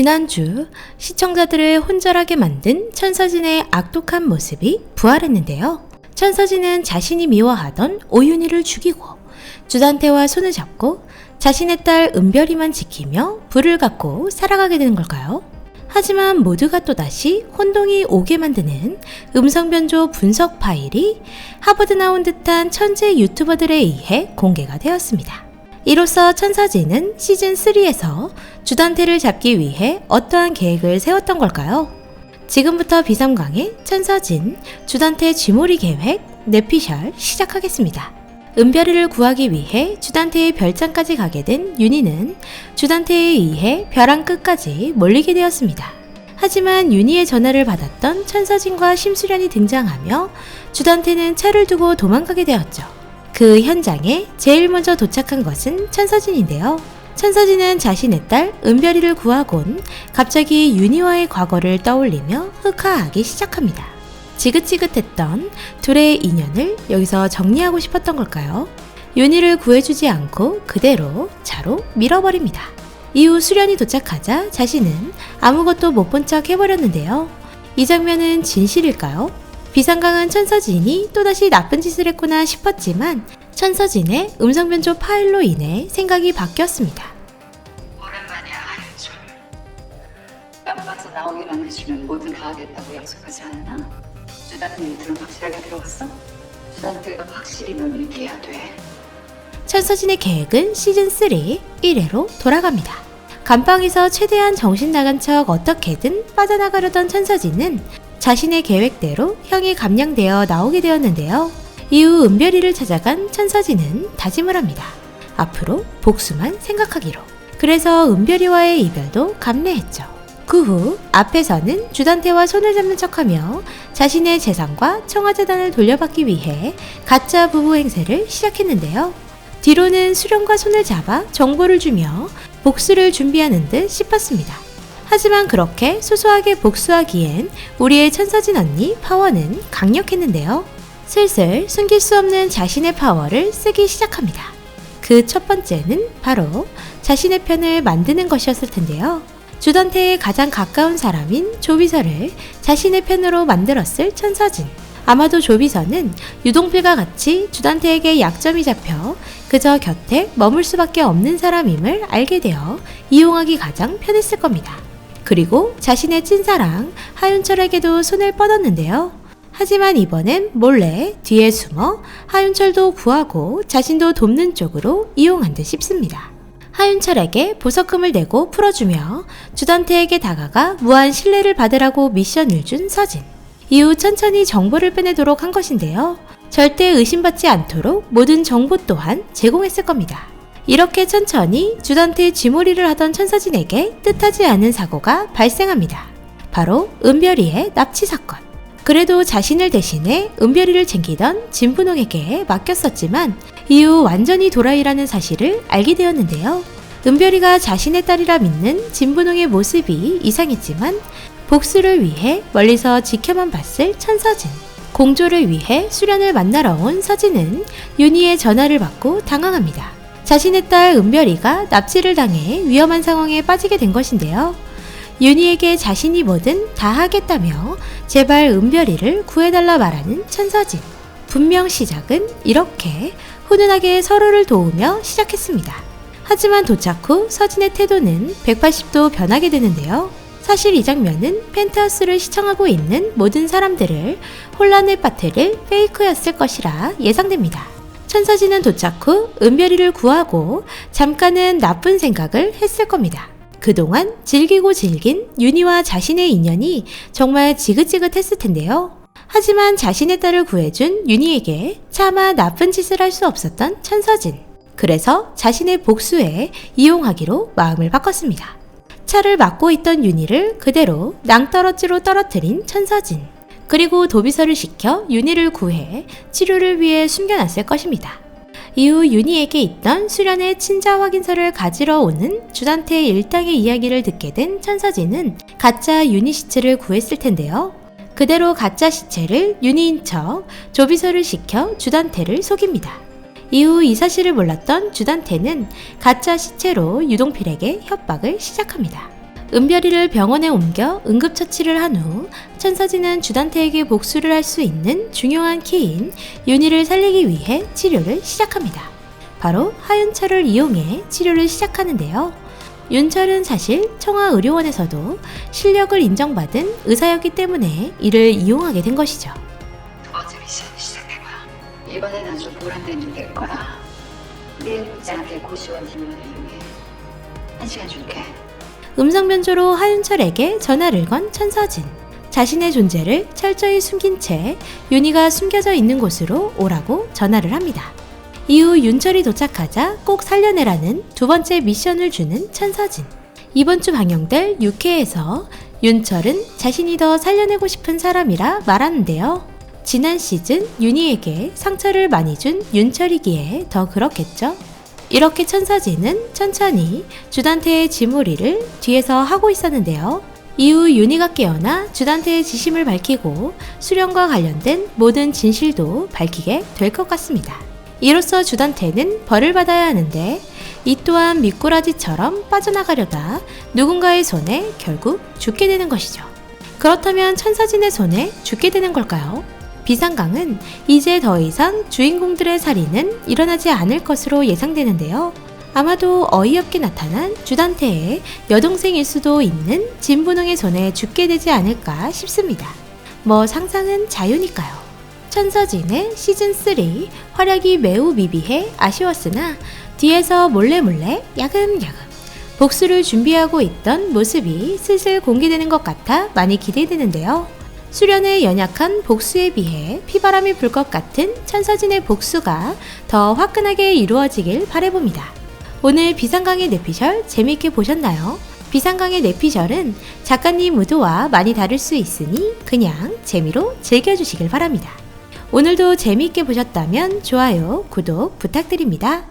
지난주 시청자들을 혼절하게 만든 천서진의 악독한 모습이 부활했는데요. 천서진은 자신이 미워하던 오윤희를 죽이고 주단태와 손을 잡고 자신의 딸 은별이만 지키며 불을 갖고 살아가게 되는 걸까요? 하지만 모두가 또다시 혼동이 오게 만드는 음성변조 분석 파일이 하버드 나온 듯한 천재 유튜버들에 의해 공개가 되었습니다. 이로써 천서진은 시즌3에서 주단태를 잡기 위해 어떠한 계획을 세웠던 걸까요? 지금부터 비상강의 천서진 주단태 쥐몰이 계획 내피셜 시작하겠습니다. 은별이를 구하기 위해 주단태의 별장까지 가게 된 윤희는 주단태에 의해 벼랑 끝까지 몰리게 되었습니다. 하지만 윤희의 전화를 받았던 천서진과 심수련이 등장하며 주단태는 차를 두고 도망가게 되었죠. 그 현장에 제일 먼저 도착한 것은 천서진인데요. 천서진은 자신의 딸 은별이를 구하곤 갑자기 윤희와의 과거를 떠올리며 흑화하기 시작합니다. 지긋지긋했던 둘의 인연을 여기서 정리하고 싶었던 걸까요? 윤희를 구해주지 않고 그대로 차로 밀어버립니다. 이후 수련이 도착하자 자신은 아무것도 못 본 척 해버렸는데요. 이 장면은 진실일까요? 비상강은 천서진이 또다시 나쁜 짓을 했구나 싶었지만 천서진의 음성변조 파일로 인해 생각이 바뀌었습니다. 오랜만이야, 하윤철. 깜빡서 나오기만 해주면 뭐든 다 하겠다고 약속하지 않았나? 주단태 밑으로 확실하게 들어왔어? 주단태가 확실히 널 믿게 돼. 천서진의 계획은 시즌3 1회로 돌아갑니다. 감방에서 최대한 정신 나간 척 어떻게든 빠져나가려던 천서진은 자신의 계획대로 형이 감량되어 나오게 되었는데요. 이후 은별이를 찾아간 천서진은 다짐을 합니다. 앞으로 복수만 생각하기로. 그래서 은별이와의 이별도 감내했죠. 그 후 앞에서는 주단태와 손을 잡는 척하며 자신의 재산과 청와재단을 돌려받기 위해 가짜 부부 행세를 시작했는데요. 뒤로는 수련과 손을 잡아 정보를 주며 복수를 준비하는 듯 싶었습니다. 하지만 그렇게 소소하게 복수하기엔 우리의 천서진 언니 파워는 강력했는데요. 슬슬 숨길 수 없는 자신의 파워를 쓰기 시작합니다. 그 첫 번째는 바로 자신의 편을 만드는 것이었을 텐데요. 주단태의 가장 가까운 사람인 조비서를 자신의 편으로 만들었을 천서진. 아마도 조비서는 유동필과 같이 주단태에게 약점이 잡혀 그저 곁에 머물 수밖에 없는 사람임을 알게 되어 이용하기 가장 편했을 겁니다. 그리고 자신의 찐사랑 하윤철에게도 손을 뻗었는데요. 하지만 이번엔 몰래 뒤에 숨어 하윤철도 구하고 자신도 돕는 쪽으로 이용한 듯 싶습니다. 하윤철에게 보석금을 내고 풀어주며 주단태에게 다가가 무한 신뢰를 받으라고 미션을 준 서진. 이후 천천히 정보를 빼내도록 한 것인데요. 절대 의심받지 않도록 모든 정보 또한 제공했을 겁니다. 이렇게 천천히 주단태 쥐몰이를 하던 천서진에게 뜻하지 않은 사고가 발생합니다. 바로 은별이의 납치 사건. 그래도 자신을 대신해 은별이를 챙기던 진분홍에게 맡겼었지만 이후 완전히 도라이라는 사실을 알게 되었는데요. 은별이가 자신의 딸이라 믿는 진분홍의 모습이 이상했지만 복수를 위해 멀리서 지켜만 봤을 천서진. 공조를 위해 수련을 만나러 온 서진은 윤희의 전화를 받고 당황합니다. 자신의 딸 은별이가 납치를 당해 위험한 상황에 빠지게 된 것인데요. 윤희에게 자신이 뭐든 다 하겠다며 제발 은별이를 구해달라 말하는 천서진. 분명 시작은 이렇게 훈훈하게 서로를 도우며 시작했습니다. 하지만 도착 후 서진의 태도는 180도 변하게 되는데요. 사실 이 장면은 펜트하우스를 시청하고 있는 모든 사람들을 혼란에 빠뜨릴 페이크였을 것이라 예상됩니다. 천서진은 도착 후 은별이를 구하고 잠깐은 나쁜 생각을 했을 겁니다. 그동안 즐기고 즐긴 윤희와 자신의 인연이 정말 지긋지긋했을 텐데요. 하지만 자신의 딸을 구해준 윤희에게 차마 나쁜 짓을 할 수 없었던 천서진. 그래서 자신의 복수에 이용하기로 마음을 바꿨습니다. 차를 막고 있던 윤희를 그대로 낭떠러지로 떨어뜨린 천서진. 그리고 도비서를 시켜 윤희를 구해 치료를 위해 숨겨놨을 것입니다. 이후 윤희에게 있던 수련의 친자 확인서를 가지러 오는 주단태 일당의 이야기를 듣게 된 천서진은 가짜 윤희 시체를 구했을 텐데요. 그대로 가짜 시체를 윤희인 척 조비서를 시켜 주단태를 속입니다. 이후 이 사실을 몰랐던 주단태는 가짜 시체로 유동필에게 협박을 시작합니다. 은별이를 병원에 옮겨 응급처치를 한 후 천서진은 주단태에게 복수를 할 수 있는 중요한 키인 윤희를 살리기 위해 치료를 시작합니다. 바로 하윤철을 이용해 치료를 시작하는데요. 윤철은 사실 청아의료원에서도 실력을 인정받은 의사였기 때문에 이를 이용하게 된 것이죠. 두 번째 미션 시작해봐. 이번엔 아주 보람된 일이 될 거야. 내일 못지않게 고시원 팀원을 이용해. 1시간 줄게. 음성 변조로 하윤철에게 전화를 건 천서진. 자신의 존재를 철저히 숨긴 채 윤희가 숨겨져 있는 곳으로 오라고 전화를 합니다. 이후 윤철이 도착하자 꼭 살려내라는 두 번째 미션을 주는 천서진. 이번 주 방영될 6회에서 윤철은 자신이 더 살려내고 싶은 사람이라 말하는데요. 지난 시즌 윤희에게 상처를 많이 준 윤철이기에 더 그렇겠죠? 이렇게 천서진은 천천히 주단태의 지몰이를 뒤에서 하고 있었는데요. 이후 윤희가 깨어나 주단태의 지심을 밝히고 수련과 관련된 모든 진실도 밝히게 될 것 같습니다. 이로써 주단태는 벌을 받아야 하는데 이 또한 미꾸라지처럼 빠져나가려다 누군가의 손에 결국 죽게 되는 것이죠. 그렇다면 천서진의 손에 죽게 되는 걸까요? 비상강은 이제 더 이상 주인공들의 살인은 일어나지 않을 것으로 예상되는데요. 아마도 어이없게 나타난 주단태의 여동생일 수도 있는 진분홍의 손에 죽게 되지 않을까 싶습니다. 뭐 상상은 자유니까요. 천서진의 시즌3 활약이 매우 미비해 아쉬웠으나 뒤에서 몰래몰래 야금야금 복수를 준비하고 있던 모습이 슬슬 공개되는 것 같아 많이 기대되는데요. 수련에 연약한 복수에 비해 피바람이 불 것 같은 천서진의 복수가 더 화끈하게 이루어지길 바라봅니다. 오늘 비상강의 뇌피셜 재미있게 보셨나요? 비상강의 뇌피셜은 작가님 의도와 많이 다를 수 있으니 그냥 재미로 즐겨주시길 바랍니다. 오늘도 재미있게 보셨다면 좋아요, 구독 부탁드립니다.